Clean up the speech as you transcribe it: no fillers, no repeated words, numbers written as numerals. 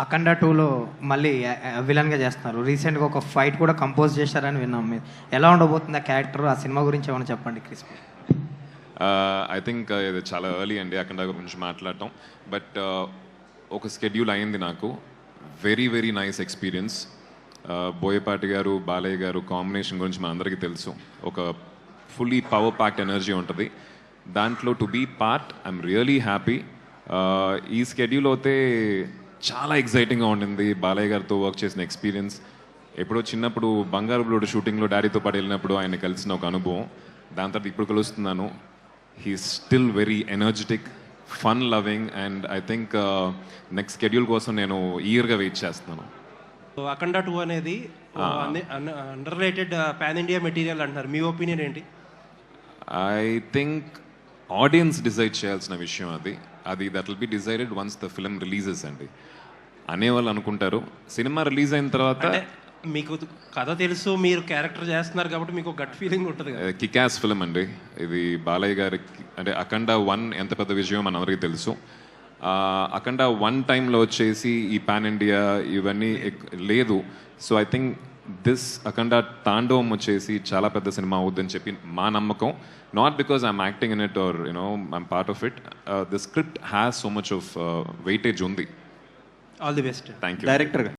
అఖండ 2లో మళ్ళీ విలన్గా చేస్తున్నారు. రీసెంట్గా ఒక ఫైట్ కూడా కంపోజ్ చేశారని విన్నాం. మీరు ఎలా ఉండబోతుంది ఆ క్యారెక్టర్, ఆ సినిమా గురించి ఏమైనా చెప్పండి క్రిస్పీ. ఐ థింక్ ఇది చాలా ఎర్లీ అండి అఖండ గురించి మాట్లాడటం. బట్ ఒక స్కెడ్యూల్ అయింది నాకు. Very very nice experience. Boyapati గారు, బాలయ్య గారు కాంబినేషన్ గురించి మన అందరికీ తెలుసు. ఒక ఫుల్లీ పవర్ ప్యాక్డ్ ఎనర్జీ ఉంటుంది దాంట్లో. To be part I'm really happy. ఈ స్కెడ్యూల్ అయితే చాలా ఎక్సైటింగ్గా ఉండింది. బాలయ్య గారితో వర్క్ చేసిన ఎక్స్పీరియన్స్, ఎప్పుడో చిన్నప్పుడు బంగారు బ్లూడ్ షూటింగ్లో డాడీతో పాటు వెళ్ళినప్పుడు ఆయన కలిసిన ఒక అనుభవం. దాని తర్వాత ఇప్పుడు కలుస్తున్నాను. He still very energetic, fun loving, and I think next schedule కోసం నేను ఈగర్గా వెయిట్ చేస్తున్నాను. అఖండ 2 అనేది underrated pan India material అంటున్నారు, మీ ఒపీనియన్ ఏంటి? ఐ థింక్ ఆడియన్స్ డిసైడ్ చేయాల్సిన విషయం అది that will be decided once the film releases అండి. అనేవాళ్ళు అనుకుంటారు సినిమా రిలీజ్ అయిన తర్వాత. మీకు కథ తెలుసు, మీరు క్యారెక్టర్ చేస్తున్నారు కాబట్టి మీకు గట్ ఫీలింగ్ ఉంటుంది కదా. కికాస్ ఫిల్మ్ అండి ఇది. బాలయ్య గారికి అంటే అఖండ 1 ఎంత పెద్ద విజయం మన అందరికీ తెలుసు. అఖండ 1 టైంలో వచ్చేసి ఈ పాన్ ఇండియా ఇవన్నీ లేదు. So I think this Akhanda Thandavam వచ్చేసి చాలా పెద్ద సినిమా అవుద్దని చెప్పి మా నమ్మకం. Not because I'm acting in it or I'm part of it. The script has so much of weightage ఉంది. All the best. Thank you. డైరెక్టర్గా